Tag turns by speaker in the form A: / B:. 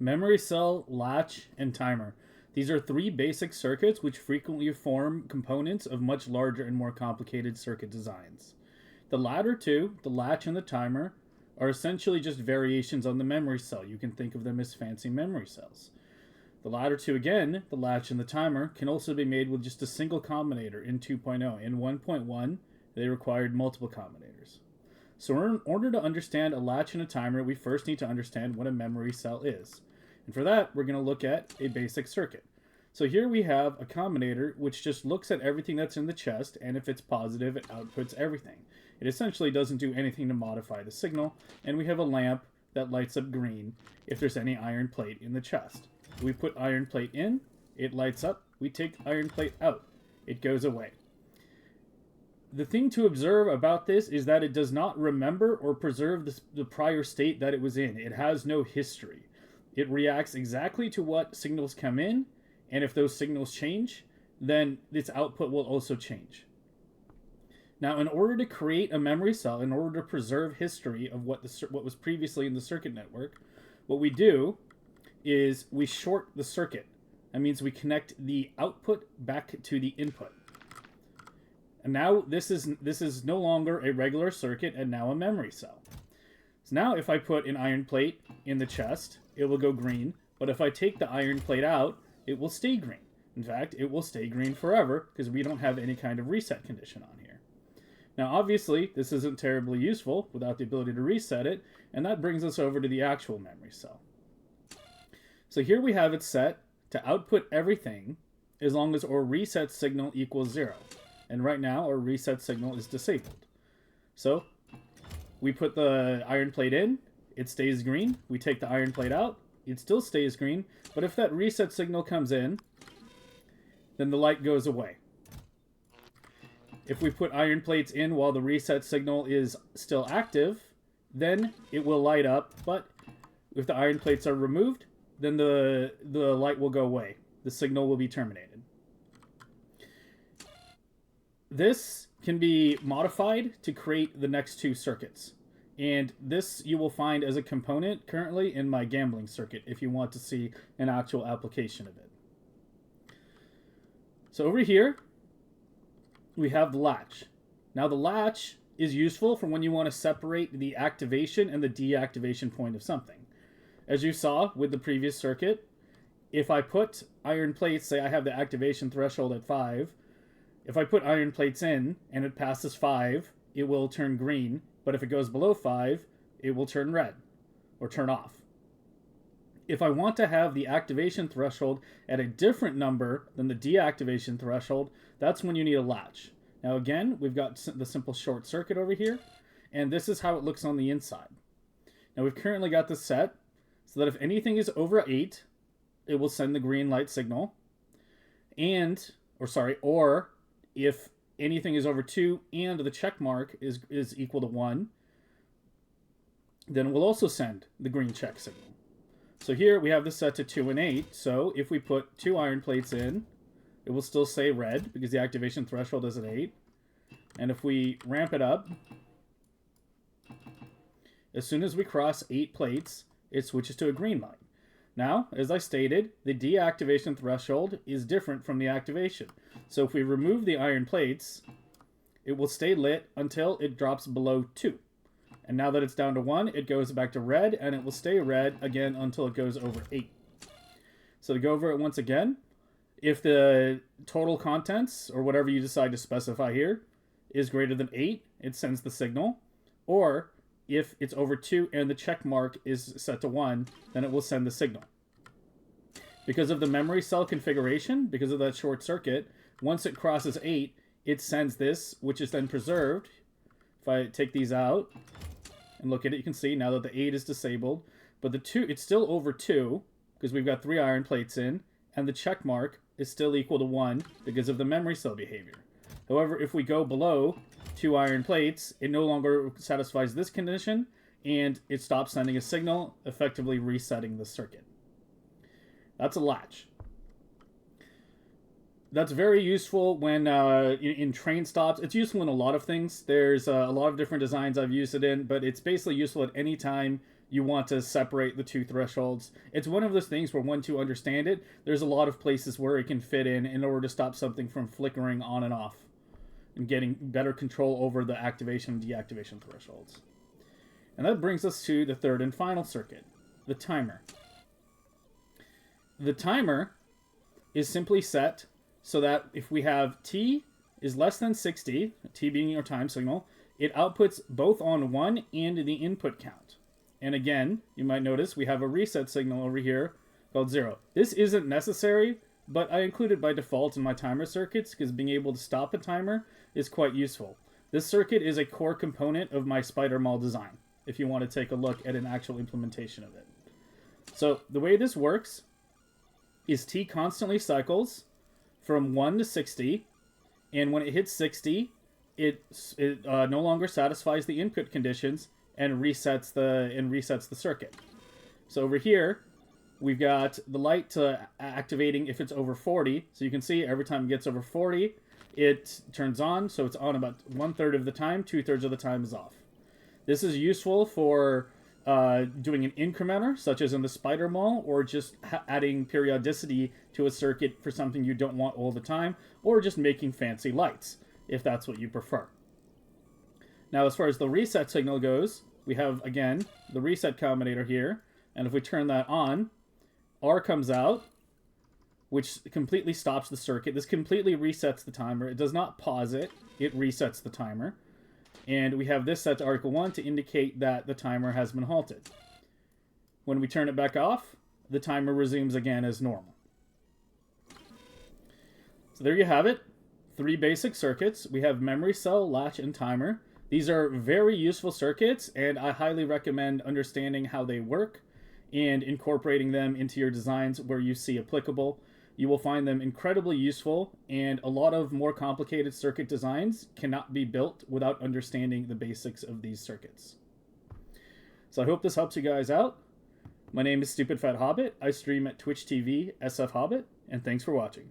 A: Memory cell, latch, and timer. These are three basic circuits which frequently form components of much larger and more complicated circuit designs. The latter two, the latch and the timer, are essentially just variations on the memory cell. You can think of them as fancy memory cells. The latter two, again, the latch and the timer, can also be made with just a single combinator in 2.0. In 1.1, they required multiple combinators. So in order to understand a latch and a timer, we first need to understand what a memory cell is. And for that, we're going to look at a basic circuit. So here we have a combinator which just looks at everything that's in the chest, and if it's positive, it outputs everything. It essentially doesn't do anything to modify the signal, and we have a lamp that lights up green if there's any iron plate in the chest. We put iron plate in, it lights up. We take iron plate out, it goes away. The thing to observe about this is that it does not remember or preserve the prior state that it was in. It has no history. It reacts exactly to what signals come in, and if those signals change, then its output will also change. Now, in order to create a memory cell, in order to preserve history of what was previously in the circuit network, what we do is we short the circuit. That means we connect the output back to the input. And now this is no longer a regular circuit and now a memory cell. So now if I put an iron plate in the chest, it will go green. But if I take the iron plate out, it will stay green. In fact, it will stay green forever because we don't have any kind of reset condition on here. Now obviously this isn't terribly useful without the ability to reset it, and that brings us over to the actual memory cell. So here we have it set to output everything as long as our reset signal equals 0. And right now our reset signal is disabled. So we put the iron plate in, it stays green. We take the iron plate out, it still stays green. But if that reset signal comes in, then the light goes away. If we put iron plates in while the reset signal is still active, then it will light up. But if the iron plates are removed, then the light will go away. The signal will be terminated. This can be modified to create the next two circuits. And this you will find as a component currently in my gambling circuit if you want to see an actual application of it. So over here, we have the latch. Now the latch is useful for when you want to separate the activation and the deactivation point of something. As you saw with the previous circuit, if I put iron plates, say I have the activation threshold at 5, if I put iron plates in and it passes 5, it will turn green, but if it goes below 5, it will turn red or turn off. If I want to have the activation threshold at a different number than the deactivation threshold, that's when you need a latch. Now again, we've got the simple short circuit over here, and this is how it looks on the inside. Now we've currently got this set so that if anything is over 8, it will send the green light signal, or if anything is over 2 and the check mark is equal to 1, then we'll also send the green check signal. So here we have this set to 2 and 8, so if we put 2 iron plates in, it will still say red because the activation threshold is at 8. And if we ramp it up, as soon as we cross 8 plates, it switches to a green light. Now, as I stated, the deactivation threshold is different from the activation. So if we remove the iron plates, it will stay lit until it drops below 2. And now that it's down to 1, it goes back to red, and it will stay red again until it goes over 8. So to go over it once again, if the total contents, or whatever you decide to specify here, is greater than 8, it sends the signal. Or if it's over 2 and the check mark is set to 1, then it will send the signal. Because of the memory cell configuration, because of that short circuit, once it crosses 8, it sends this, which is then preserved. If I take these out and look at it, you can see now that the 8 is disabled, but the 2, it's still over 2, because we've got 3 iron plates in, and the check mark is still equal to 1 because of the memory cell behavior. However, if we go below 2 iron plates, it no longer satisfies this condition, and it stops sending a signal, effectively resetting the circuit. That's a latch. That's very useful when in train stops. It's useful in a lot of things. There's a lot of different designs I've used it in, but it's basically useful at any time you want to separate the two thresholds. It's one of those things where once you understand it, there's a lot of places where it can fit in order to stop something from flickering on and off and getting better control over the activation and deactivation thresholds. And that brings us to the third and final circuit, the timer. The timer is simply set so that if we have t is less than 60, t being your time signal, it outputs both on 1 and the input count. And again, you might notice we have a reset signal over here called 0. This isn't necessary, but I include it by default in my timer circuits because being able to stop a timer is quite useful. This circuit is a core component of my spider mall design, if you want to take a look at an actual implementation of it. So the way this works is t constantly cycles from 1 to 60, and when it hits 60, it no longer satisfies the input conditions and resets the circuit. So over here, we've got the light activating if it's over 40. So you can see every time it gets over 40, it turns on. So it's on about 1/3 of the time, 2/3 of the time is off. This is useful for doing an incrementer, such as in the spider mall, or just adding periodicity to a circuit for something you don't want all the time, or just making fancy lights, if that's what you prefer. Now, as far as the reset signal goes, we have, again, the reset combinator here, and if we turn that on, R comes out, which completely stops the circuit. This completely resets the timer. It does not pause it. It resets the timer. And we have this set to Article 1 to indicate that the timer has been halted. When we turn it back off, the timer resumes again as normal. So there you have it. 3 basic circuits. We have memory cell, latch, and timer. These are very useful circuits, and I highly recommend understanding how they work and incorporating them into your designs where you see applicable. You will find them incredibly useful, and a lot of more complicated circuit designs cannot be built without understanding the basics of these circuits. So I hope this helps you guys out. My name is Stupid Fat Hobbit. I stream at Twitch TV, SF Hobbit, and thanks for watching.